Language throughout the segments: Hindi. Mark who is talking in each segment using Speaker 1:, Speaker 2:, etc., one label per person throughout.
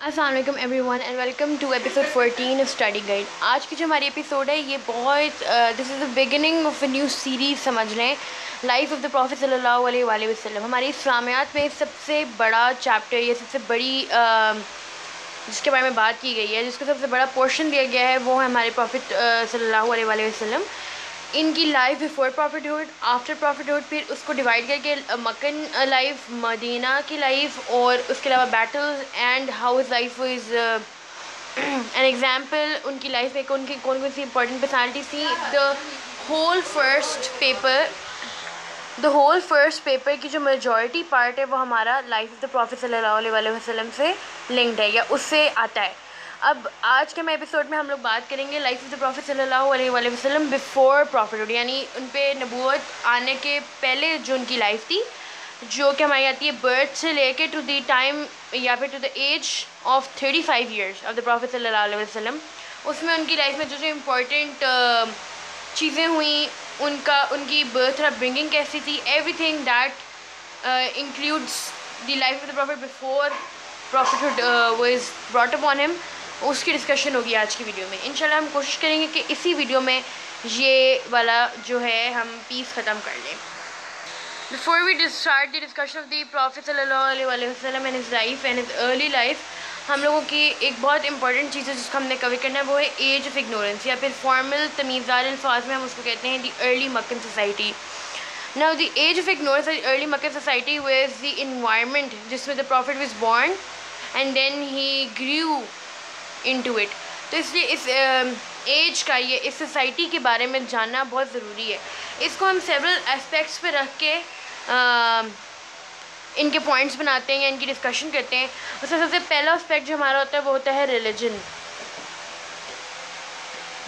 Speaker 1: अस्सलाम वालेकुम everyone and welcome to episode 14 of study guide. आज की जो हमारी एपिसोड है ये बहुत this is the beginning of a new series समझ लें, लाइफ ऑफ द प्रॉफेट सल्लल्लाहु अलैहि वसल्लम। हमारी इस्लामियात में सबसे बड़ा चैप्टर, ये सबसे बड़ी जिसके बारे में बात की गई है, जिसको सबसे बड़ा पोर्शन दिया गया है, वो है हमारे प्रॉफिट सल्लल्लाहु अलैहि वसल्लम, इनकी life before prophethood, after prophethood, फिर उसको डिवाइड करके मक्कन लाइफ, मदीना की लाइफ, और उसके अलावा battles and how his life is an example. उनकी लाइफ में उनकी कौन कौन सी इंपॉर्टेंट पर्सनैलिटीज थी। द होल फर्स्ट पेपर की जो मेजॉरिटी पार्ट है वो हमारा लाइफ ऑफ द प्रॉफिट सल्लल्लाहु अलैहि वसल्लम से लिंक्ड है या उससे आता है। अब आज के एपिसोड में हम लोग बात करेंगे लाइफ ऑफ द प्रॉफिट सल्लल्लाहु अलैहि वसल्लम बिफोर प्रॉफिटहुड, यानी उन पे नबूवत आने के पहले जो उनकी लाइफ थी, जो कि हमारी आती है बर्थ से लेके टू द टाइम या फिर to the age of 35 years of the prophet सल्लल्लाहु अलैहि वसल्लम। उसमें उनकी लाइफ में जो जो इम्पोर्टेंट चीज़ें हुई, उनकी बर्थ और अपब्रिंगिंग कैसी थी, everything that includes the life of the profit before prophethood was brought upon him, उसकी डिस्कशन होगी आज की वीडियो में। इंशाल्लाह हम कोशिश करेंगे कि इसी वीडियो में ये वाला जो है हम पीस ख़त्म कर लें। Before we start the discussion of the prophet सल्लल्लाहु अलैहि वसल्लम and his life and his early life, हम लोगों की एक बहुत इंपॉर्टेंट चीज़ है जिसको हमने कवर करना है, वो है एज ऑफ इग्नोरेंस, या फिर फॉर्मल तमीज़दार अल्फाज में हम उसको कहते हैं the early Meccan society. Now the age of ignorance the early Meccan society was the environment जिसमें the prophet was born and then he grew into it. तो इसलिए इस एज का, ये इस सोसाइटी के बारे में जानना बहुत ज़रूरी है। इसको हम सेवरल एस्पेक्ट्स पे रख के इनके पॉइंट्स बनाते हैं या इनकी डिस्कशन करते हैं। उसमें सबसे पहला एस्पेक्ट जो हमारा होता है वो होता है रिलीजन।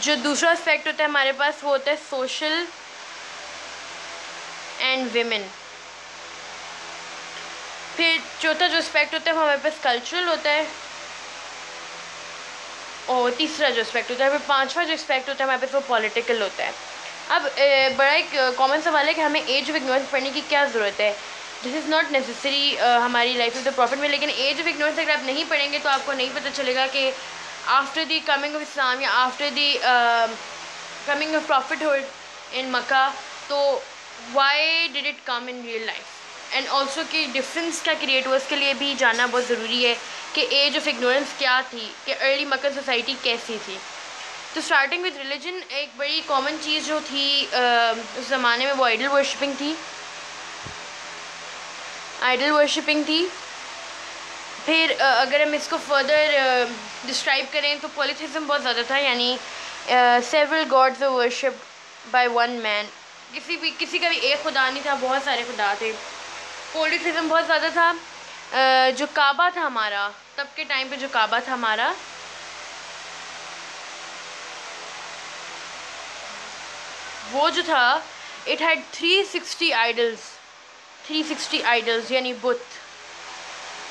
Speaker 1: जो दूसरा एस्पेक्ट होता है हमारे पास वो होता है सोशल एंड विमेन। फिर चौथा जो एस्पेक्ट होता है वो हमारे पास कल्चरल होता है, और तीसरा जो एस्पेक्ट होता है, फिर पांचवा जो एस्पेक्ट होता है हमारे पास वो पॉलिटिकल होता है। अब बड़ा एक कॉमन सवाल है कि हमें एज ऑफ इग्नोरेंस पढ़ने की क्या ज़रूरत है। दिस इज़ नॉट नेसेसरी हमारी लाइफ ऑफ द प्रॉफिट में, लेकिन एज ऑफ इग्नोरेंस अगर आप नहीं पढ़ेंगे तो आपको नहीं पता चलेगा कि after the coming of Islam या after the coming of prophethood in Mecca, तो why did it come in real life, and also कि डिफरेंस क्या क्रिएट हुआ, उसके लिए भी जानना बहुत ज़रूरी है कि एज ऑफ इग्नोरेंस क्या थी, कि अर्ली मक्कन सोसाइटी कैसी थी। तो स्टार्टिंग विद रिलीजन, एक बड़ी कॉमन चीज़ जो थी उस ज़माने में वो आइडल वर्शिपिंग थी। फिर अगर हम इसको फर्दर डिस्क्राइब करें तो पॉलीथिज्म बहुत ज़्यादा था, यानी several gods were worshipped by one man. किसी का भी एक खुदा नहीं था, बहुत सारे खुदा थे। पॉलीथिज्म बहुत ज़्यादा था। जो काबा था हमारा, तब के टाइम पे जो काबा था हमारा, वो जो था इट हैड 360 आइडल्स यानी बुत,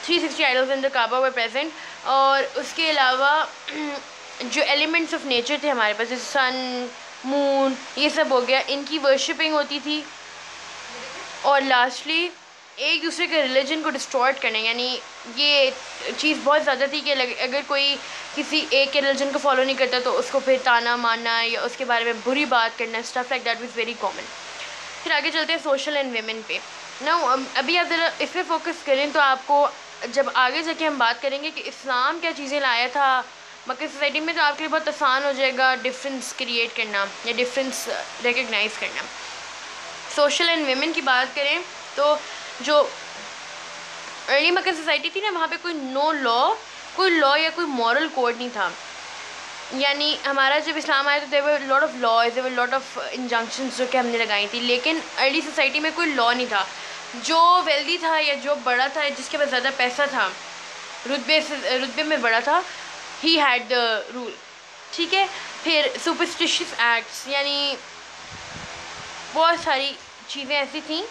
Speaker 1: 360 idols in the Kaaba were present. और उसके अलावा जो एलिमेंट्स ऑफ नेचर थे हमारे पास, जैसे सन, मून, ये सब हो गया, इनकी वर्शिपिंग होती थी। और लास्टली एक दूसरे के रिलीजन को डिस्टॉर्ट करने, यानी ये चीज़ बहुत ज़्यादा थी कि अगर कोई किसी एक के रिलीजन को फॉलो नहीं करता तो उसको फिर ताना मारना या उसके बारे में बुरी बात करना, stuff like that was very common. फिर आगे चलते हैं सोशल एंड वेमेन पे। ना अभी आप ज़रा इस पर फोकस करें तो आपको जब आगे जाके हम बात करेंगे कि इस्लाम क्या चीज़ें लाया था मक्का सोसाइटी में, तो आपके लिए बहुत आसान हो जाएगा डिफरेंस क्रिएट करना या डिफरेंस रिकग्नाइज़ करना। सोशल एंड वेमेन की बात करें तो जो अर्ली मक्कन सोसाइटी थी ना, वहाँ पे कोई लॉ या कोई मॉरल कोड नहीं था। यानी हमारा जब इस्लाम आया तो there were lot of laws, there were lot of injunctions जो कि हमने लगाई थी, लेकिन अर्ली सोसाइटी में कोई लॉ नहीं था। जो वेल्दी था या जो बड़ा था, जिसके पास ज़्यादा पैसा था, रुतबे में बड़ा था, ही हैड द रूल। ठीक है। फिर सुपरस्टिशियस एक्ट्स, यानी बहुत सारी चीज़ें ऐसी थी।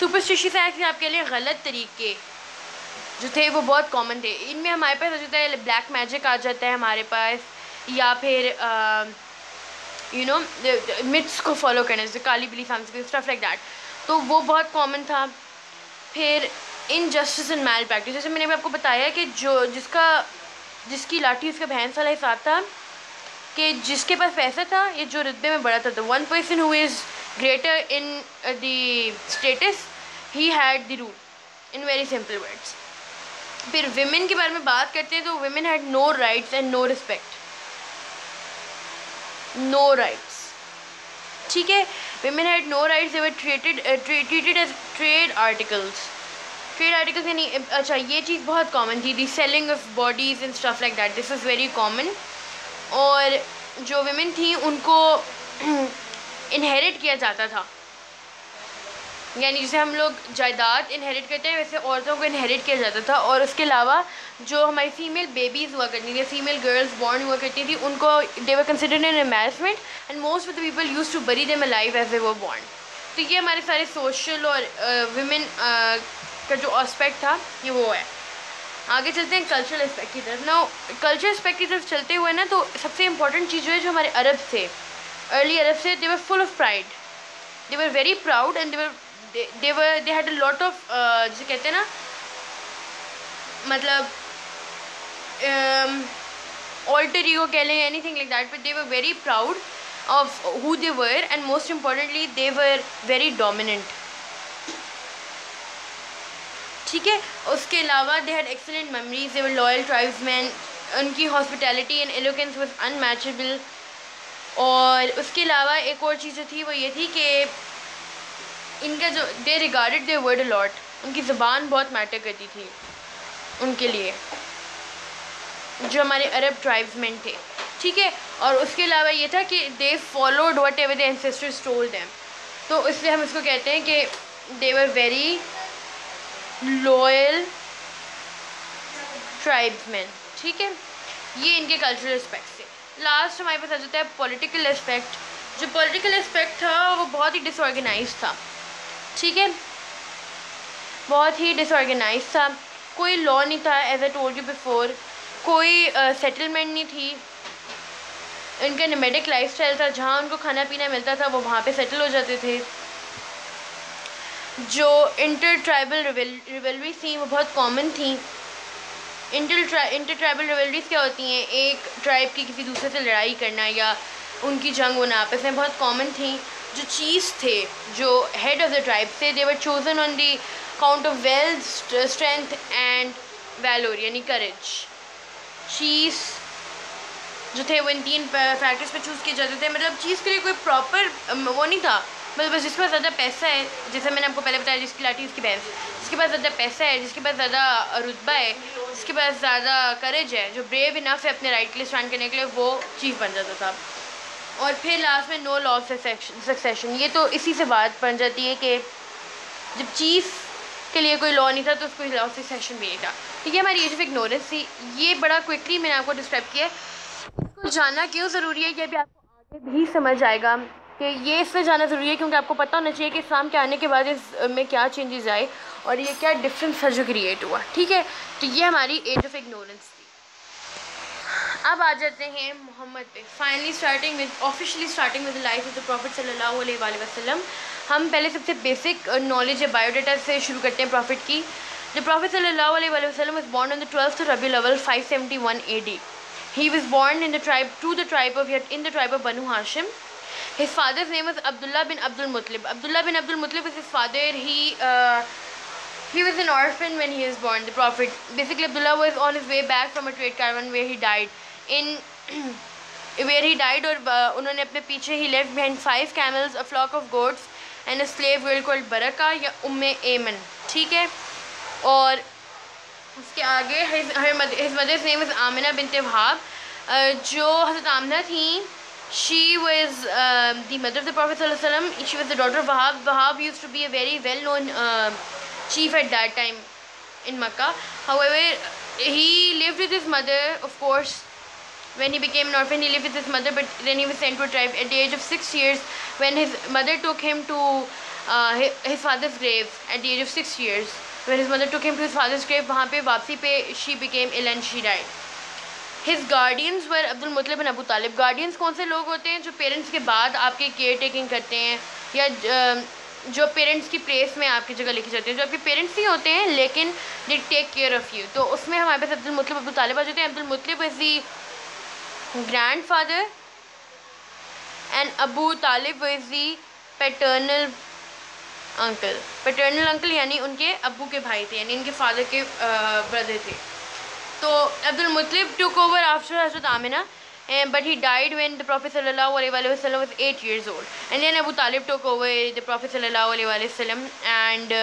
Speaker 1: सुपरस्टिशियस एक्ट आपके लिए गलत तरीके जो थे वो बहुत कॉमन थे। इनमें हमारे पास हो जाता है ब्लैक मैजिक आ जाता है हमारे पास, या फिर मिथ्स को फॉलो करना, जैसे काली बिल्ली सांस, स्टफ लाइक दैट, तो वो बहुत कॉमन था। फिर इनजस्टिस एंड मैल प्रैक्टिस, जैसे मैंने भी आपको बताया कि जिसका जिसकी लाठी उसका भैंस वाला हिसाब था कि जिसके पास पैसा था ये जो रुतबे में बड़ा था, तो one person who is greater in the status he had the rule, in very simple words. फिर विमेन के बारे में बात करते हैं तो women had no rights and no respect, no rights, ठीक है। Women had no rights, they were treated as trade articles. Trade articles यानी अच्छा ये चीज़ बहुत कॉमन थी, the selling of bodies and stuff like that, this is very common. और जो विमेन थी उनको इनहेरिट किया जाता था, यानी जैसे हम लोग जायदाद इनहेरिट करते हैं वैसे औरतों को इनहेरिट किया जाता था। और उसके अलावा जो हमारी फीमेल बेबीज़ हुआ करती थी, फीमेल गर्ल्स बॉर्न हुआ करती थी, उनको they were considered an embarrassment and most of the people used to bury them alive as they were born. तो ये हमारे सारे सोशल और विमेन का जो एस्पेक्ट था ये वो है। आगे चलते हैं कल्चरल एस्पेक्ट की तरफ। ना कल्चरल एस्पेक्ट की तरफ चलते हुए ना तो सबसे इम्पॉर्टेंट चीज़ जो है जो हमारे अरब से, अर्ली अरब से, they were full of pride, they were very proud and they had a lot of जिसे कहते हैं ना, मतलब alter ego कह लें, anything like that, but they were very proud of who they were and most importantly they were very dominant, ठीक है। उसके अलावा they had excellent memories, they were loyal tribesmen, उनकी hospitality and eloquence was unmatchable। और उसके अलावा एक और चीज़ जो थी वो ये थी कि इनका जो they regarded their word a lot, उनकी ज़बान बहुत मैटर करती थी उनके लिए, जो हमारे अरब ट्राइब्समैन थे, ठीक है। और उसके अलावा ये था कि they followed what ever the ancestors told them, तो इसलिए हम इसको कहते हैं कि दे वर वेरी लॉयल ट्राइब्समैन, ठीक है। ये इनके कल्चरल एस्पेक्ट थे। लास्ट हमारे पास आ जाता है पॉलिटिकल एस्पेक्ट। जो पॉलिटिकल एस्पेक्ट था वो बहुत ही डिसऑर्गेनाइज था, ठीक है, बहुत ही डिसऑर्गेनाइज था। कोई लॉ नहीं था, as I told you before, कोई सेटलमेंट नहीं थी। इनका नोमैडिक लाइफस्टाइल था, जहाँ उनको खाना पीना मिलता था वो वहाँ पे सेटल हो जाते थे। जो इंटर ट्राइबल रिवेलरीज थी वो बहुत कॉमन थी। इंटर ट्राइबल रिवेलरीज क्या होती हैं, एक ट्राइब की किसी दूसरे से लड़ाई करना या उनकी जंग होना आपस में, बहुत कॉमन थी। जो चीफ थे, जो हेड ऑफ द ट्राइब थे, they were chosen on the count of wealth, strength and valour यानी करेज। चीफ जो थे वो इन 3 फैक्टर्स पे चूज़ किए जाते थे। मतलब चीज़ के लिए कोई प्रॉपर वो नहीं था, मतलब बस जिसके पास ज़्यादा पैसा है, जैसे मैंने आपको पहले बताया, जिसकी लाठी उसकी भैंस, जिसके पास ज़्यादा पैसा है, जिसके पास ज़्यादा रुतबा है, जिसके पास ज़्यादा करेज है, जो ब्रेव इनफ है अपने राइट के लिए स्टैंड करने के लिए, वो चीफ बन जाता था। और फिर लास्ट में नो लॉ ऑफ सक्सेशन। ये तो इसी से बात बन जाती है कि जब चीफ के लिए कोई लॉ नहीं था तो उसको लॉ ऑफ सक्सेशन भी नहीं था। तो ये हमारी एज ऑफ इग्नोरेंस थी। ये बड़ा क्विकली मैंने आपको डिस्क्राइब किया। इसको जानना क्यों ज़रूरी है, ये भी आपको आगे भी समझ आएगा कि ये इसलिए जानना ज़रूरी है क्योंकि आपको पता होना चाहिए कि इस्लाम के आने के बाद इसमें क्या चेंजेस आए और ये क्या डिफरेंस है जो क्रिएट हुआ, ठीक है। तो ये हमारी एज ऑफ इग्नोरेंस थी। अब आ जाते हैं मोहम्मद पे। Finally officially starting with the life of the prophet सल्लल्लाहु अलैहि वसल्लम। हम पहले सबसे बेसिक नॉलेज है बायोडाटा से शुरू करते हैं प्रॉफिट की। द प्रॉफिट सल्लल्लाहु अलैहि वसल्लम was born on the 12th रबीउल अव्वल 571 AD. He was born in the tribe of Banu Hashim. His father's name was Abdullah bin Abdul Muttalib. Abdullah bin Abdul Muttalib was his father. He was an orphan when he was born. The Prophet, basically, Abdullah was on his way back from a trade caravan where he died. और उन्होंने अपने पीछे ही left behind 5 camels, a flock of goats, and a slave girl called Baraka या उम्मे एमन, ठीक है। और उसके आगे his mother's name was Amina bint Wahab. जो हज़रत आमिना थी, she was the mother of the Prophet sallallahu alaihi wasallam. She was the daughter of Wahab. Wahab used to be a very well-known chief at that time in Makkah. However, he lived with his mother, of course. When he became an orphan, he lived with his mother, but then he was sent to a tribe at the age of 6 years when his mother took him to his father's grave at the age of 6 years. When his mother took him to his father's grave, वहाँ पे वापसी पे she became ill and she died. His guardians were Abdul Muttalib and Abu Talib. Guardians कौन से लोग होते हैं जो पेरेंट्स के बाद आपके केयर टेकिंग करते हैं या जो पेरेंट्स की प्लेस में आपकी जगह लिखी जाती है, जो आपके पेरेंट्स ही होते हैं लेकिन they take care of you. तो उसमें हमारे पास अब्दुल मुत्तलिब अबू तालिब आ जाते हैं। Abdul मुत्तलिब is the grand father and Abu Talib is the paternal uncle यानी उनके अब्बू के भाई थे, यानी इनके फादर के ब्रदर थे। तो अब्दुल मुत्तलिब टुक ओवर आफ्टर हज़रत Amina, but he died when the Prophet sallallahu alaihi wasallam was 8 years old, and then Abu Talib took over the Prophet sallallahu alaihi wasallam, and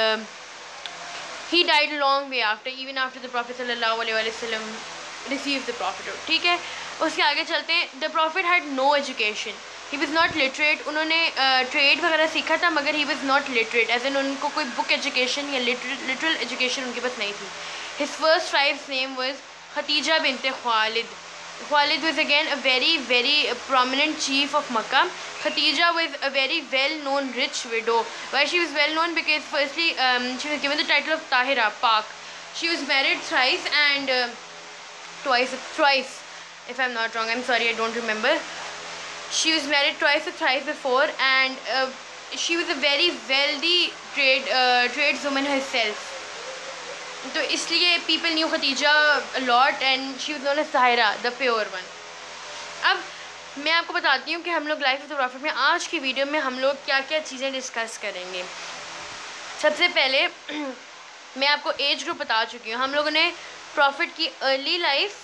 Speaker 1: he died a long way after, even after the Prophet sallallahu alaihi wasallam received the prophethood। ठीक है, उसके आगे चलते हैं। The Prophet had no education, he was not literate। उन्होंने ट्रेड वगैरह सीखा था मगर he was not literate, as in उनको कोई बुक एजुकेशन या लिटरल एजुकेशन उनके पास नहीं थी। His first wife's name was Khatija bint Khalid। Khalid was again a very prominent chief of Makkah. Khatija was a very well-known rich widow. Why she was well-known? Because firstly, she was given the title of Tahira, Pak. She was married thrice and twice, if I'm not wrong. I'm sorry, I don't remember. She was married twice or thrice before, and she was a very wealthy tradeswoman herself. तो इसलिए people knew Khadija lot and she was known as Tahira the pure one. अब मैं आपको बताती हूँ कि हम लोग लाइफ ऑफ द प्रॉफिट में आज की वीडियो में हम लोग क्या क्या चीज़ें डिस्कस करेंगे। सबसे पहले मैं आपको एज ग्रुप बता चुकी हूँ। हम लोगों ने प्रॉफिट की अर्ली लाइफ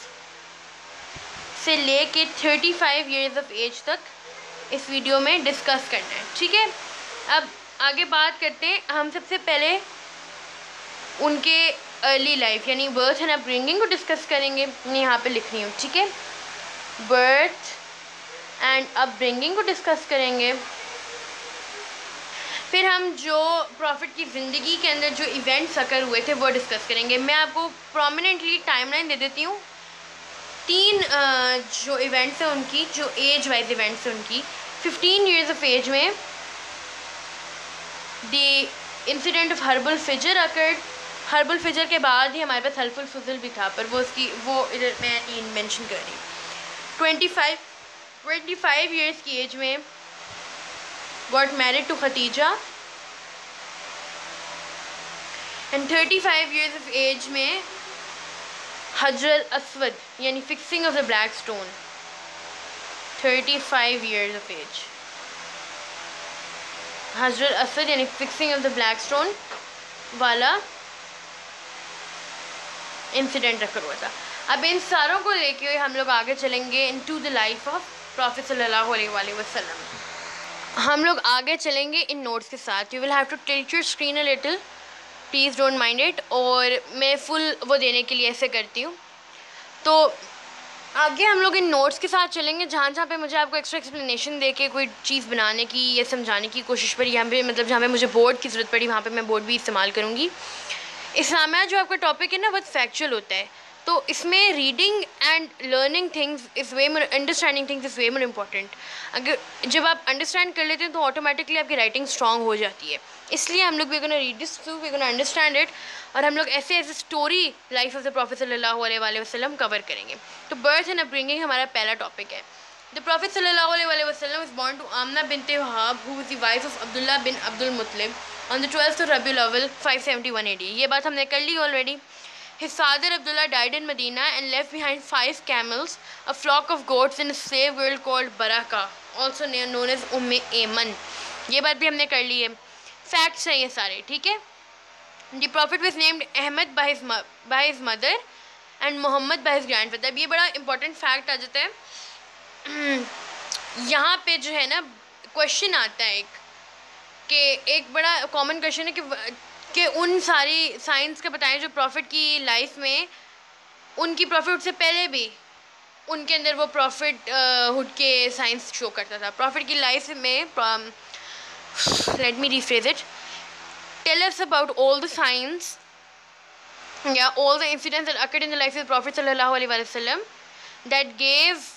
Speaker 1: से ले के 35 ईयर्स ऑफ एज तक इस वीडियो में डिस्कस करना है। ठीक है, अब आगे बात करते हैं। हम सबसे पहले उनके अर्ली लाइफ यानी बर्थ एंड अपब्रिंगिंग को डिस्कस करेंगे। मैं यहाँ पे लिख रही हूँ, ठीक है। बर्थ एंड अपब्रिंगिंग को डिस्कस करेंगे। फिर हम जो प्रॉफिट की ज़िंदगी के अंदर जो इवेंट्स अकर हुए थे वो डिस्कस करेंगे। मैं आपको प्रोमिनेंटली टाइमलाइन दे देती हूँ। 3 जो इवेंट्स हैं उनकी, जो एज वाइज इवेंट्स हैं उनकी। 15 ईयर्स ऑफ एज में the incident of Harb al Fijar occurred. Harb al Fijar के बाद ही हमारे पास हल्फुल फुजल भी था, पर वो इधर मैं मेंशन कर रही हूँ। 25 ईयर्स की एज में got married to Khadija, and 35 years of age में हजर असवद यानी fixing of the black stone. 35 years of age हजर असवद यानी fixing of the black stone वाला इंसिडेंट रखा हुआ था। अब इन सारों को लेके हुए हम लोग आगे चलेंगे into the life of prophet सल्लल्लाहु अलैहि वसल्लम। हम लोग आगे चलेंगे इन नोट्स के साथ। You will have to tilt your screen a little, please don't mind it. और मैं फुल वो देने के लिए ऐसे करती हूँ। तो आगे हम लोग इन नोट्स के साथ चलेंगे, जहाँ पे मुझे आपको एक्स्ट्रा एक्सप्लेनेशन दे के कोई चीज़ बनाने की या समझाने की कोशिश पर, यहाँ पे मतलब जहाँ पे मुझे बोर्ड की ज़रूरत पड़ी वहाँ पे मैं बोर्ड भी इस्तेमाल करूँगी। इस्लामिया जो आपका टॉपिक है ना बहुत फैक्चुअल होता है, तो इसमें reading and learning things is way more, understanding things is way more important. अगर जब आप अंडरस्टैंड कर लेते हैं तो ऑटोमेटिकली आपकी राइटिंग स्ट्रॉन्ग हो जाती है। इसलिए हम लोग we gonna read this through, we gonna understand it, और हम लोग ऐसे story life of the prophet सल्लल्लाहु अलैहि वसल्लम कवर करेंगे। तो बर्थ एंड अपब्रिंगिंग हमारा पहला टॉपिक है। द प्रॉफिट सल्लल्लाहु अलैहि वसल्लम is born to Amina bint Wahb who was the wife of Abdullah bin Abdul Muttalib on the 12th of Rabiul Awwal 571 AD। ये बात हमने कर ली already. His father Abdullah died in Medina and left behind 5 camels, a flock of goats and a slave girl called Baraka, also known as Ayman। ये बात भी हमने कर ली है। फैक्ट्स हैं ये सारे, ठीक है। The prophet was named Ahmad by his mother and Muhammad by his grandfather। अब ये बड़ा इंपॉर्टेंट फैक्ट आ जाता है। यहाँ पे जो है ना क्वेश्चन आता है कि एक बड़ा कॉमन क्वेश्चन है कि उन सारी साइंस का बताएं जो प्रॉफिट की लाइफ में उनकी प्रॉफिट से पहले भी उनके अंदर वो प्रॉफिट हुड के साइंस शो करता था। प्रॉफिट की लाइफ में let me rephrase it, tell us about all the signs या all the incidents that occurred in the life of prophet सल्लल्लाहु अलैहि वसल्लम that gave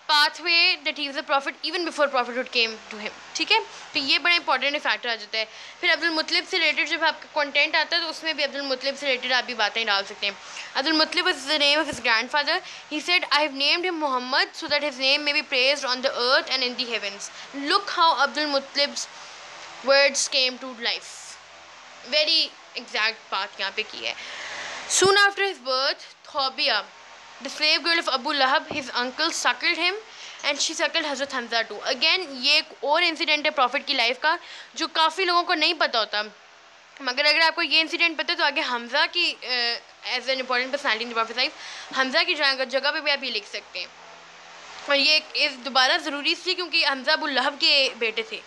Speaker 1: pathway that he was a prophet even before prophethood came to him। ठीक है, तो ये बड़ा इंपॉर्टेंट फैक्टर आ जाता है। फिर अब्दुल मुत्तलिब से रिलेटेड जब आपका कंटेंट आता है तो उसमें भी अब्दुल मुत्तलिब से रिलेटेड आप भी बातें डाल सकते हैं। Abdul मुत्तलिब was the name of his grandfather। He said, I have named him Muhammad so that his name may be praised on the earth and in the heavens। Look how Abdul Muttalib's words came to life. Very exact बात यहाँ पे की है. Soon after his birth, Thobia, the slave girl of Abu Lahab, his uncle, suckled him and she suckled Hazrat Hamza too. Again ये एक और इंसिडेंट है प्रॉफिट की लाइफ का जो काफ़ी लोगों को नहीं पता होता, मगर अगर आपको ये इंसिडेंट पता है तो आगे हमज़ा की as an important personality in the prophet life, Hamza की जगह पे भी आप ये लिख सकते हैं. और ये इस दोबारा ज़रूरी इसलिए क्योंकि हमज़ा अबू लहब के बेटे थे.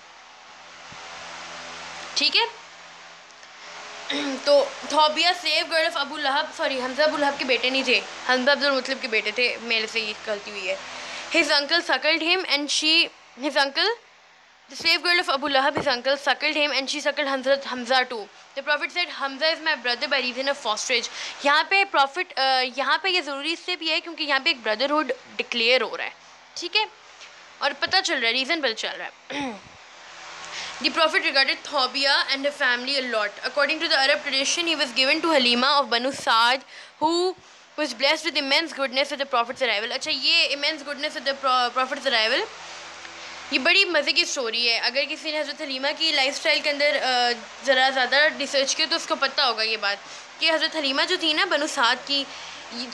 Speaker 1: ठीक है, तो Thobia slave girl of Abu Lahab, sorry Hamza Abu Lahab के बेटे नहीं थे, हमज़ा अब्दुल मुतलिब के बेटे थे, मेरे से ये गलती हुई है. His uncle suckled him and she, his uncle, the slave girl of Abu Lahab, his uncle, suckled him and she suckled Hamza too. The prophet said, Hamza is my brother by reason of fosterage. यहाँ पे प्रॉफिट यहाँ पे ये ज़रूरी इससे भी है क्योंकि यहाँ पे एक ब्रदरहुड डिक्लेयर हो रहा है. ठीक है, और पता चल रहा है, रीज़न पता चल रहा है. The prophet regarded Thobia and her family a lot. According to the Arab tradition, he was given to Halima of Banu Saad, who was blessed with immense goodness at the prophet's arrival. अच्छा, ये immense goodness at the prophet's arrival, ये बड़ी मज़े की स्टोरी है. अगर किसी ने हज़रत हलीमा की लाइफस्टाइल के अंदर ज़रा ज़्यादा रिसर्च किया तो उसको पता होगा ये बात कि हज़रत हलीमा जो थी ना बनु साद की,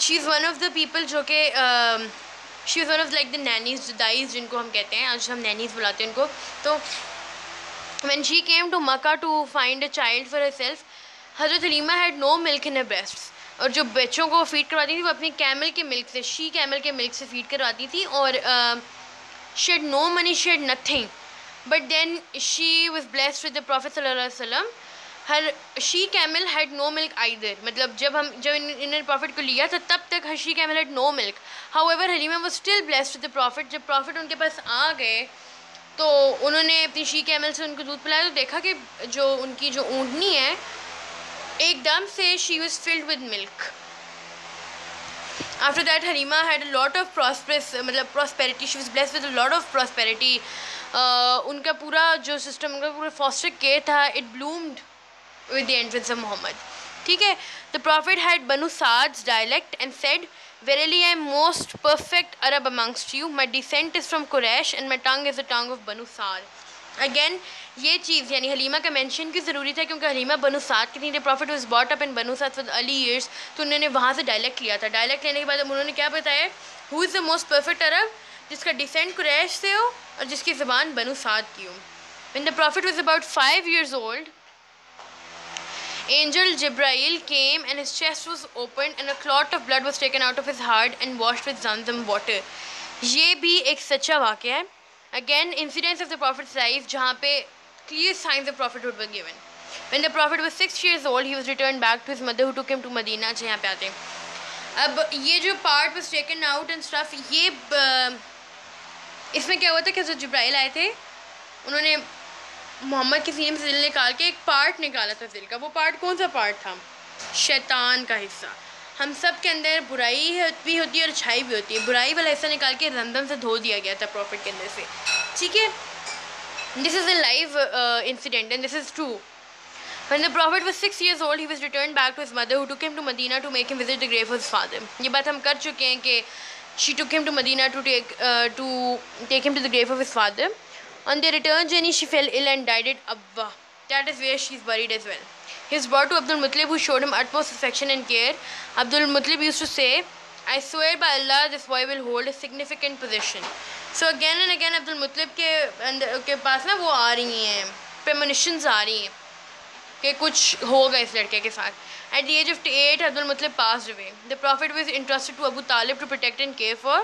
Speaker 1: she is one of the people जो कि she is one of like the nannies, दाइज जिनको हम कहते हैं, आज हम नैनीज बुलाते हैं उनको. तो when she came to Makkah to find a child for herself, हज़रत Halima had no milk in her breasts. और जो बच्चों को फीड करवाती थी वो अपनी कैमल के मिल्क से, शी कैमल के मिल्क से फीड करवाती थी. और she had no money, she had nothing. But then she was blessed with the Prophet sallallahu alaihi wasallam. Her she camel had no milk either. मतलब जब इन्होंने प्रॉफिट को लिया था तब तक her she camel had no milk. However, Halima was still blessed with the Prophet. जब प्रॉफिट उनके पास आ गए तो उन्होंने अपनी शी कैमल से उनको दूध पिलाया तो देखा कि जो उनकी जो ऊँटनी है एकदम से she was filled with milk. After that Halima had a lot of prosperity, she was blessed with a lot of prosperity. उनका पूरा जो सिस्टम, उनका पूरा फॉस्टर केयर था, it bloomed with the entrance of Muhammad. ठीक है, the prophet had Banu Saad's dialect and said, Verily I am most perfect Arab amongst you. My descent is from Quraysh and my tongue is the tongue of Banu Saad. Again ये चीज़ यानी हलीमा का मेंशन की ज़रूरी था क्योंकि हलीमा बनु साद की थी. The prophet was brought up in Banu Saad for early years. तो उन्होंने वहाँ से डायलेक्ट लिया था. डायलेक्ट लेने के बाद उन्होंने क्या बताया, who is the most perfect Arab, जिसका डिसेंट कुरैश से हो और जिसकी ज़बान बनु साद की हो. When the prophet was about 5 years old, Angel Jibrail came and his chest was opened and a clot of blood was taken out of his heart and washed with Zamzam water. ये भी एक सच्चा वाक़या है. Again, incidents of the prophet's life जहाँ पे clear signs of prophethood were given. When the prophet was 6 years old, he was returned back to his mother who took him to Medina. अच्छा यहाँ पे आते हैं. अब ये जो part was taken out and stuff, ये इसमें क्या हुआ था कि हज़रत जिब्राइल आए थे, उन्होंने मोहम्मद के सीने में से दिल निकाल के एक पार्ट निकाला था दिल का. वो पार्ट कौन सा पार्ट था? शैतान का हिस्सा. हम सब के अंदर बुराई भी होती है और अच्छाई भी होती है. बुराई वाला हिस्सा निकाल के रमदम से धो दिया गया था प्रॉफिट के अंदर से. ठीक है, this is a live incident and this is true. When the prophet was 6 years old, he was returned back to his mother who took him to Medina to make him visit the grave of his father. ये बात हम कर चुके हैं कि she took him to Medina to take him to the grave of his father. On their return journey, she fell ill and died at Abwa. That is where she is buried as well. He was brought to Abdul Muttalib, who showed him utmost affection and care. Abdul Muttalib used to say, I swear by Allah, this boy will hold a significant position. So again and again, Abdul Muttalib के पास ना वो आ रही हैं, premonitions आ रही हैं कि कुछ होगा इस लड़के के साथ. At the age of 8, Abdul Muttalib passed away. The Prophet was entrusted to Abu Talib to protect and care for.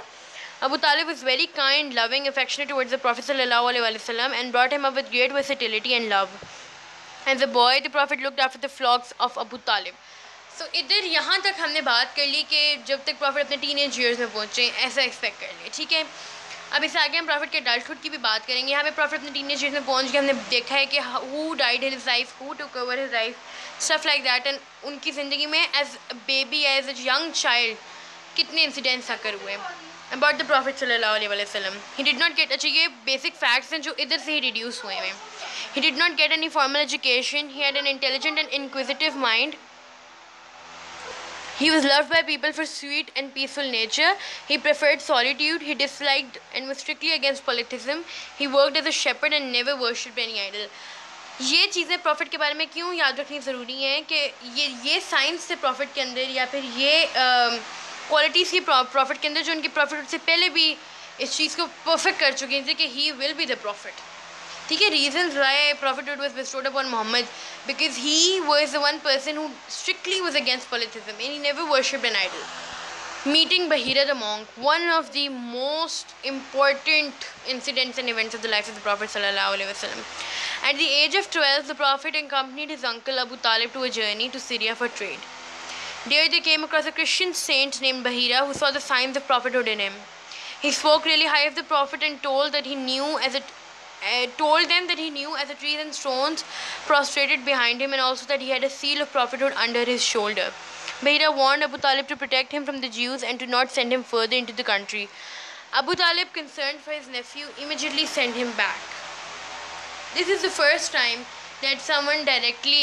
Speaker 1: Abu Talib was very kind, loving, affectionate towards the Prophet sallallahu alaihi wasallam and brought him up with great versatility and love. As a boy, the Prophet looked after the flocks of Abu Talib. So इधर यहाँ तक हमने बात कर ली कि जब तक Prophet अपने टीनेज ईयर्स में पहुँचे ऐसा एक्सपेक्ट कर लिया. ठीक है, अब इससे आगे हम Prophet के अडल्टहुड की भी बात करेंगे. यहाँ पे Prophet अपने टीनेज ईयर्स में पहुँच गए. हमने देखा है कि who died in his life, who took over his life, stuff like that. and उनकी ज़िंदगी में as a baby, as a young child कितने इंसिडेंट्स आकर हुए about the Prophet sallallahu alaihi wasallam. He did not get, अच्छा ये basic facts हैं जो इधर से ही reduce हुए हैं. He did not get any formal education. He had an intelligent and inquisitive mind. He was loved by people for sweet and peaceful nature. He preferred solitude. He disliked and was strictly against politicism. He worked as a shepherd and never worshipped any idol. ये चीज़ें प्रॉफिट के बारे में क्यों याद रखनी ज़रूरी है कि ये साइंस से प्रॉफिट के अंदर, या फिर ये क्वालिटीज़ की प्रॉफिट के अंदर जो उनकी प्रॉफिट से पहले भी इस चीज़ को परफेक्ट कर चुकी थी कि he will be the prophet. ठीक है, reason why prophethood was bestowed upon Muhammad because he was the one person who strictly was against polytheism and he never worshipped an idol. Meeting Bahira the monk, one of the most important incidents and events of the life of the Prophet sallallahu alaihi wasallam. At the age of 12, the Prophet accompanied his uncle Abu Talib to a journey to Syria for trade. There they came across a Christian saint named Bahira who saw the signs of prophethood in him. He spoke really high of the Prophet and told them that he knew as the trees and stones prostrated behind him, and also that he had a seal of prophethood under his shoulder. Bahira warned Abu Talib to protect him from the Jews and to not send him further into the country. Abu Talib, concerned for his nephew, immediately sent him back. This is the first time that someone directly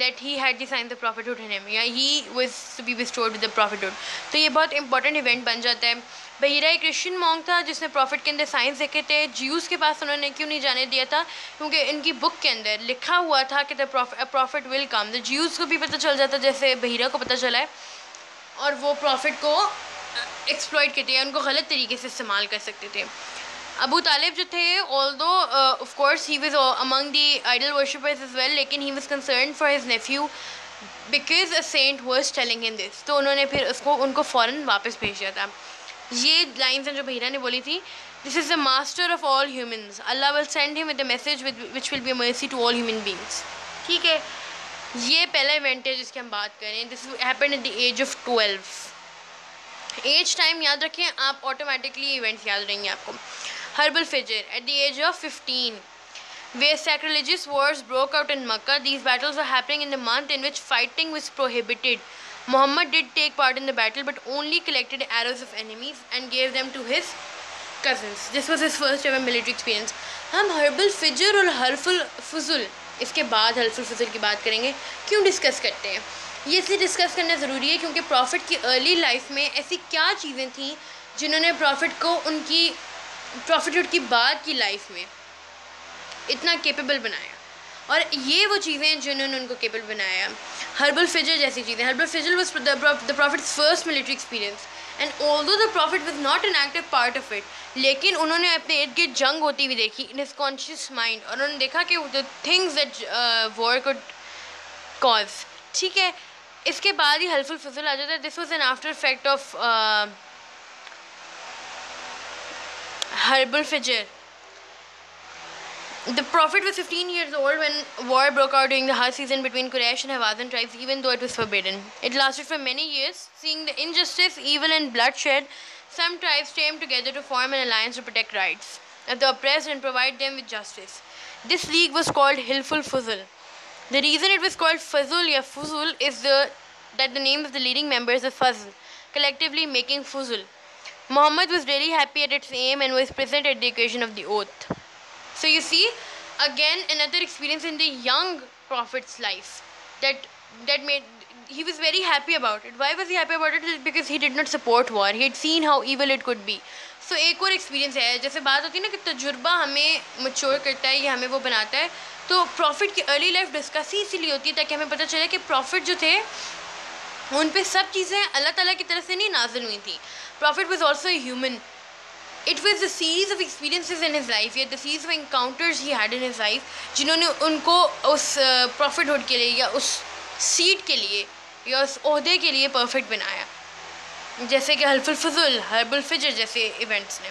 Speaker 1: that he had the signs of prophethood in him, या he was to be bestowed with the prophethood. तो ये बहुत इंपॉर्टेंट इवेंट बन जाता है। बहीरा एक क्रिश्चियन मॉन्क था जिसने प्रॉफिट के अंदर साइंस देखे थे। ज्यूज़ के पास उन्होंने क्यों नहीं जाने दिया था? क्योंकि इनकी बुक के अंदर लिखा हुआ था कि the profit will come. The Jews को भी पता चल जाता जैसे बहीरा को पता चला है, और वो प्रॉफिट को एक्सप्लॉइट करते हैं, उनको गलत तरीके से इस्तेमाल कर सकते थे। अबू तालिब जो थे, although of course he was among the idol worshippers as well, लेकिन he was concern for his nephew because a saint was telling him this, तो उन्होंने फिर उनको फ़ौरन वापस भेज दिया था। ये लाइन्स हैं जो बहीरा ने बोली थी, this is the master of all humans, Allah will send him with the message which will be a mercy to all human beings. ठीक है, ये पहला इवेंट है जिसकी हम बात करें। This happened at the age of 12। Age time याद रखें आप, ऑटोमेटिकली इवेंट्स याद रहेंगे आपको। हर्बल फिजर at the age of 15, where sacrilegious wars broke out in Makkah. These battles were happening in the month in which fighting was prohibited. Muhammad did take part in the battle but only collected arrows of enemies and gave them to his cousins. This was his first ever military experience. हम हर्बल फिजर और हल्फुल फुजुल, इसके बाद हल्फुल फुजुल की बात करेंगे। क्यों डिस्कस करते हैं? ये इसलिए डिस्कस करना ज़रूरी है क्योंकि प्रॉफिट की अर्ली लाइफ में ऐसी क्या चीज़ें थीं जिन्होंने प्रॉफिट को उनकी प्रॉफिटहुड की बाद की लाइफ में इतना केपेबल बनाया, और ये वो चीज़ें जिन्होंने उनको केपेबल बनाया। हर्बल फिजर जैसी चीज़ें। Herbal फिजर was the profits first military experience, and although the prophet was not an active part of it, लेकिन उन्होंने अपने इर्द गिर्द जंग होती हुई देखी इन हिज कॉन्शियस माइंड, और उन्होंने देखा कि the things that war could cause. ठीक है, इसके बाद ही हल्फुल फुजुल आ जाता है। This was an after effect of Harb al फिजर। The Prophet was 15 years old when war broke out during the Hajj season between Quraysh and Hawazin tribes, even though it was forbidden. It lasted for many years. Seeing the injustice, evil and bloodshed, some tribes came together to form an alliance to protect rights of the oppressed and provide them with justice. This league was called Hilful Fuzul. The reason it was called Fuzul ya Fuzul is that the names of the leading members are Fuzl, collectively making Fuzul. Muhammad was really happy at its aim and was present at the occasion of the oath. So you see, again another experience in the young prophet's life that made he was very happy about it. Why was he happy about it? Because he did not support war. He had seen how evil it could be. So एक और एक्सपीरियंस है, जैसे बात होती है ना कि तजुर्बा हमें मैच्योर करता है, ये हमें वो बनाता है। तो प्रॉफिट की अर्ली लाइफ डिस्कस ही इसीलिए होती है ताकि हमें पता चले कि प्रॉफिट जो थे उन पे सब चीज़ें अल्लाह ताला की तरफ से नहीं नाज़िल हुई थी। Profit was also a human. It was a series of experiences in his life, yet the series of encounters he had in his life, जिन्होंने उनको उस प्रॉफिटहुड के लिए या उस सीट के लिए या उस ओहदे के लिए परफेक्ट बनाया, जैसे कि हल्फुल फुजुल, हर्बल फिजर जैसे इवेंट्स ने.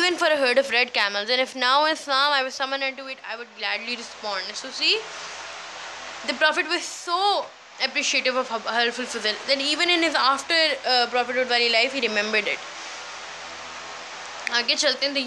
Speaker 1: even for a herd of red camels. And if now in Islam I was summoned into it, I would gladly respond. So see, the Prophet was so appreciative of Halful Fuzul that even in his after prophethood wali life, he remembered it. आगे चलते हैं, the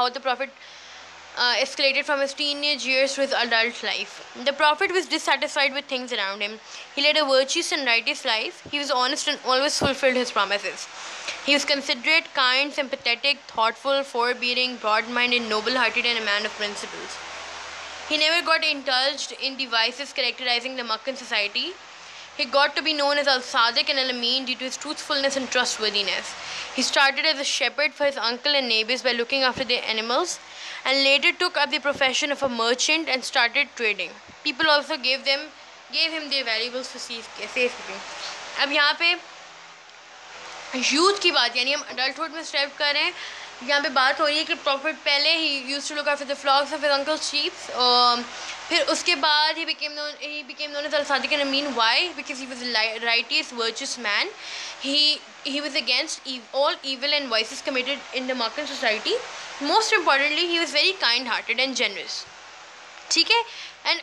Speaker 1: how the Prophet escalated from his teenage years to his adult life. The Prophet was dissatisfied with things around him. He led a virtuous and righteous life. He was honest and always fulfilled his promises. He was considerate, kind, sympathetic, thoughtful, forbearing, broad-minded, noble-hearted, and a man of principles. He never got indulged in the vices characterizing the Meccan society. He got to be known as Al-Sadiq and Al-Amin due to his truthfulness and trustworthiness. He started as a shepherd for his uncle and neighbors by looking after their animals, and later took up the profession of a merchant and started trading. People also gave him their valuables for safekeeping. अब यहाँ पे यूथ की बात, यानी हम अडल्टहुड में स्टेप कर रहे हैं. यहाँ पे बात हो रही है कि प्रॉफिट पहले ही used to look after the flocks of his uncle's sheeps. फिर उसके बाद he became known as Al-Sadiq and Amin. Why? Because he was a righteous, virtuous man. He was against all evil and vices committed in the Meccan society. Most importantly, he was very kind-hearted and generous. ठीक है. And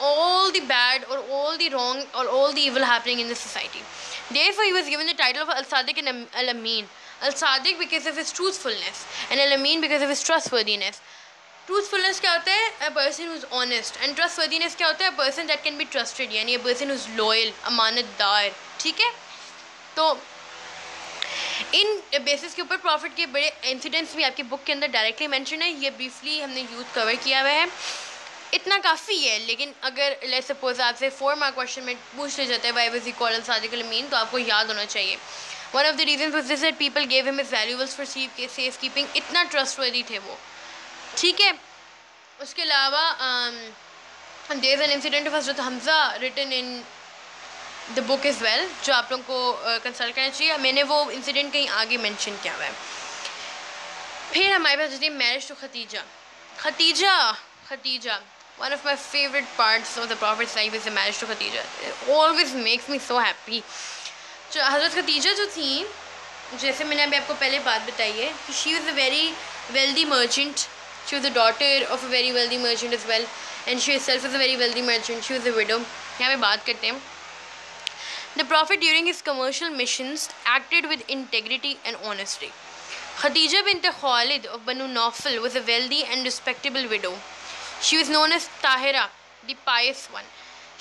Speaker 1: all the bad or all the wrong or all the evil happening in the society. Therefore, he was given the title of Al-Sadiq and Al-Amin. Al-Sadiq because of his truthfulness, and Al-Amin because of his trustworthiness. Truthfulness क्या होता है? A person who is honest. And trustworthiness क्या होता है? A person that can be trusted, यानी a person who is loyal, अमानतदार. ठीक है. तो इन बेसिस के ऊपर प्रॉफिट के बड़े इंसिडेंट्स भी आपकी बुक के अंदर डायरेक्टली मेंशन है. ये ब्रीफली हमने यूथ कवर किया हुआ है. इतना काफ़ी है. लेकिन अगर लेट्स सपोज आपसे 4 मार्क क्वेश्चन में पूछ लिया जाता है why was he called al Sadiq al Amin, तो आपको याद होना चाहिए. One of the reasons was this that people gave him his valuables for safe keeping. इतना ट्रस्टवर्दी थे वो. ठीक है. उसके अलावा there is an incident of हज़रत Hamza written in the book as well, जो आप लोगों को कंसल्ट करना चाहिए. मैंने वो इंसिडेंट कहीं आगे मेंशन किया हुआ है. फिर हमारे पास होती है marriage to Khadija. Khadija one of my favorite parts of the Prophet's life is the marriage to Khadija. It always makes me so happy. जो हज़रत खतीजा जो थी, जैसे मैंने अभी आपको पहले बात बताई है कि she was a very wealthy merchant. She was the daughter of a very wealthy merchant as well, and she herself was a very wealthy merchant. She was a widow. यहाँ पे बात करते हैं. The Prophet during his commercial missions acted with integrity and honesty. Khadija bint Khalid of Banu Nawfal was a wealthy and respectable widow. She was known as Tahira, the pious one.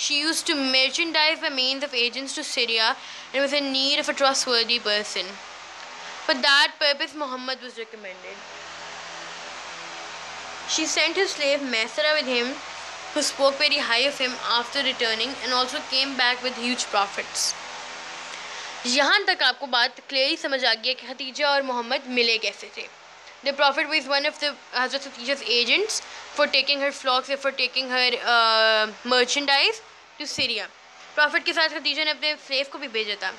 Speaker 1: She used to merchandise by means of agents to Syria and was in need of a trustworthy person. For that purpose, Muhammad was recommended. She sent her slave Maisara with him, who spoke very high of him after returning and also came back with huge profits. यहाँ तक आपको बात क्लियरली समझ आ गई है कि खतीजा और मोहम्मद मिले कैसे थे. The Prophet was one of the Hazrat Khadija's agents for taking her flocks, for taking her merchandise to Syria. Prophet के साथ खतीजा ने अपने slave को भी भेजा था.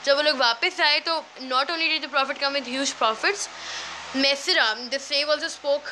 Speaker 1: जब वो लोग वापस आए तो not only did the Prophet come with huge profits, Maisara, the slave, also spoke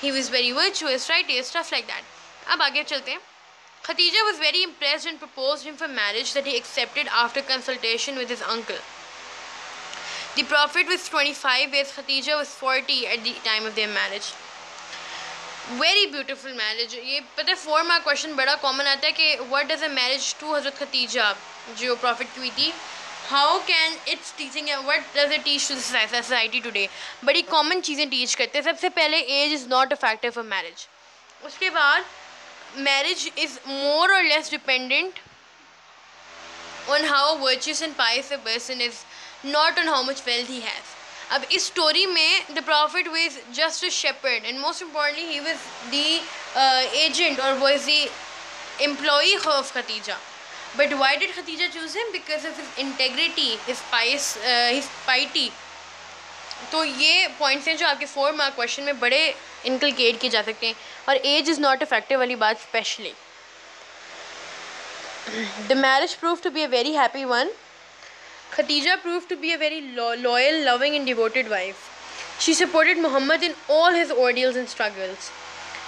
Speaker 1: he was very virtuous, righteous, stuff like that. अब आगे चलते हैं. Khadija was very impressed and proposed him for marriage that he accepted after consultation with his uncle. The Prophet was 25 whereas Khadija was 40 at the time of their marriage. Very beautiful marriage. ये पता है 4 मार्क क्वेश्चन बड़ा कॉमन आता है कि what does a marriage to हज़रत खतीजा जो प्रॉफिट की हुई थी, how can its teaching and what does it teach to the society today. बड़ी कॉमन चीज़ें टीच करते हैं. सबसे पहले age is not a factor for marriage. उसके बाद marriage is more or less dependent on how virtuous and pious a person is, not on how much wealth he has. अब इस स्टोरी में the prophet was just a shepherd and most importantly he was the agent or was the employee of Khadija. But why did Khadija choose him? Because of his integrity, his piety. तो ये पॉइंट्स हैं जो आपके 4 मार्क क्वेश्चन में बड़े इनकलकेट किए जा सकते हैं. और age is not a factor वाली बात specially. The marriage proved to be a very happy one. Khadija proved to be a very loyal, loving and devoted wife. She supported Muhammad in all his ordeals and struggles.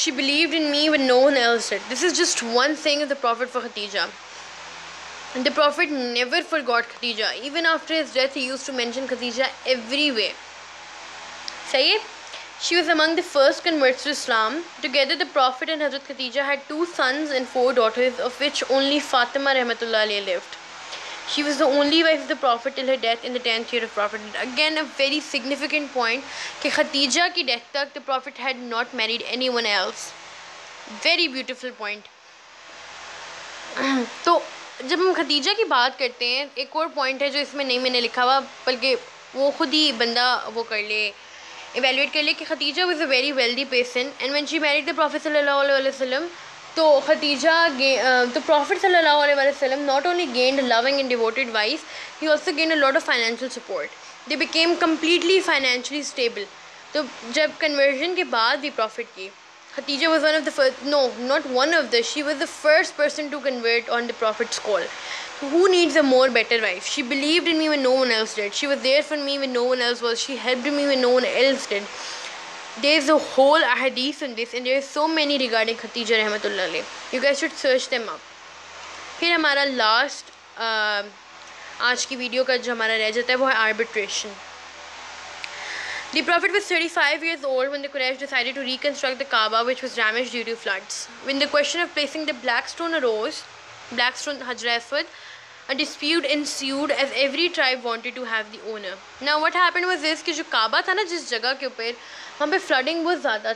Speaker 1: "She believed in me when no one else did." This is just one thing of the Prophet for Khadija. And the Prophet never forgot Khadija. Even after his death, he used to mention Khadija everywhere. Sahi? She was among the first converts to Islam. Together, the Prophet and Hazrat Khadija had 2 sons and 4 daughters, of which only Fatima rahmatullah alayha lived. She was the only wife of the Prophet till her death in the 10th year of prophethood. Again, a very significant point कि Khadija की death तक the Prophet had not married anyone else. Very beautiful point. तो जब हम खदीजा की बात करते हैं, एक और पॉइंट है जो इसमें नहीं मैंने लिखा हुआ, बल्कि वो खुद ही बंदा वो कर ले, इवेलुएट कर ले कि Khadija was a very wealthy person and when she married the prophet सल्लल्लाहु अलैहि वसल्लम, तो खदीजा तो प्रॉफिट सल्लल्लाहु अलैहि वसल्लम not only gained loving and devoted wife, he also gained a lot of financial support, they became completely financially stable. तो जब कन्वर्जन के बाद भी प्रॉफिट की, Khadija was one of the first, no, not one of the, she was the first person to convert on the Prophet's call. Who needs a more better wife? She believed in me when no one else did. She was there for me when no one else was. She helped me when no one else did. There's a whole hadith in this and there are so many regarding Khadija rahmatullah alayh. You guys should search them up. फिर हमारा लास्ट आज की वीडियो का जो हमारा रह जाता है वो है arbitration. The Prophet was 35 years old when the Quraysh decided to reconstruct the Kaaba, which was damaged due to floods. When the question of placing the black stone arose, black stone Hajar Aswad, a dispute ensued as every tribe wanted to have the owner. Now what happened was this कि जो काबा था ना जिस जगह के ऊपर, वहाँ पे फ्लडिंग बहुत ज़्यादा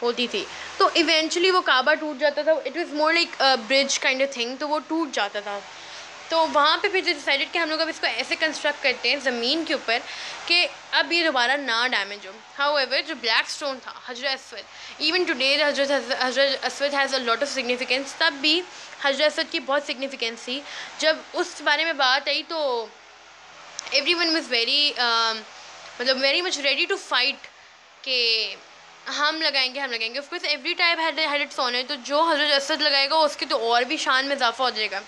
Speaker 1: होती थी, तो इवेंचुअली वो काबा टूट जाता था. It was more like a bridge kind of thing, तो वो टूट जाता था. तो वहाँ पे फिर डिसाइडेड कि हम लोग अब इसको ऐसे कंस्ट्रक्ट करते हैं ज़मीन के ऊपर कि अब ये दोबारा ना डैमेज हो. हाउएवर जो ब्लैक स्टोन था हजर Aswad, even today Hajar Aswad has a lot of significance. तब भी हजर अस्वद की बहुत सिग्निफिकेंस थी. जब उस बारे में बात आई तो एवरी वन वॉज वेरी मतलब very much ready to fight कि हम लगाएंगे. Of course every type had its honour, तो जो हजरत अस्वद लगाएगा उसके तो और भी शान में इजाफा हो जाएगा.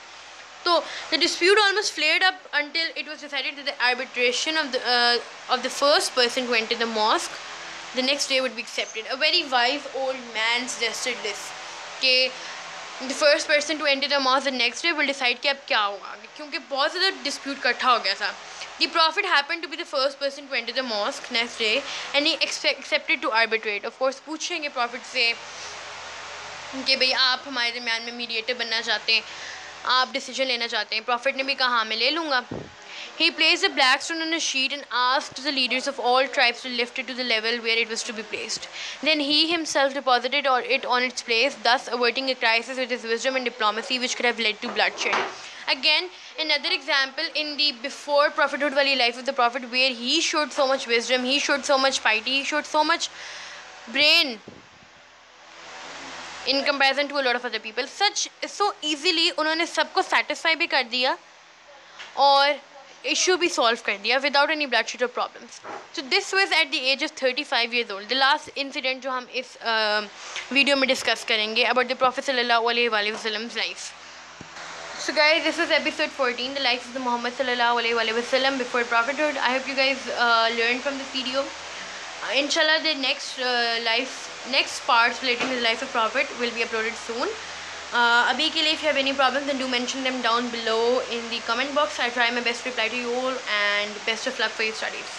Speaker 1: So the dispute almost flared up until it was decided that the arbitration of the first person to enter the mosque the next day would be accepted. A very wise old man suggested this कि the first person to enter the mosque the next day will decide कि अब क्या होगा, क्योंकि बहुत ज़्यादा dispute इकट्ठा हो गया था. The Prophet happened to be the first person to enter the mosque next day and he accepted to arbitrate. Of course पूछेंगे Prophet से कि भाई आप हमारे दरमियान में मीडिएटर बनना चाहते हैं, आप डिसीजन लेना चाहते हैं. प्रॉफिट ने भी कहा हाँ मैं ले लूँगा. He placed a black stone on a sheet and asked the leaders of all tribes to lift it to the level where it was to be placed. Then he himself deposited it on its place, thus averting a crisis with his wisdom and diplomacy which could have led to bloodshed. Again, another example in the before prophethood wali life of the Prophet, where he showed so much wisdom, he showed so much piety, he showed so much brain in comparison to a lot of other people. So easily उन्होंने सबको satisfy भी कर दिया और issue भी solve कर दिया without any bloodshed or problems. So this was at the age of 35 years old. The last incident जो हम इस वीडियो में discuss करेंगे about the Prophet sallallahu alaihi wasallam's life. So guys, this was episode 14, the life of the Muhammad sallallahu alaihi wasallam before prophethood. I hope you guys learned from this video. Inshallah the next parts relating to the life of Prophet will be uploaded soon. Abhi ke liye if you have any problems then do mention them down below in the comment box. I'll try my best to reply to you all and best of luck for your studies.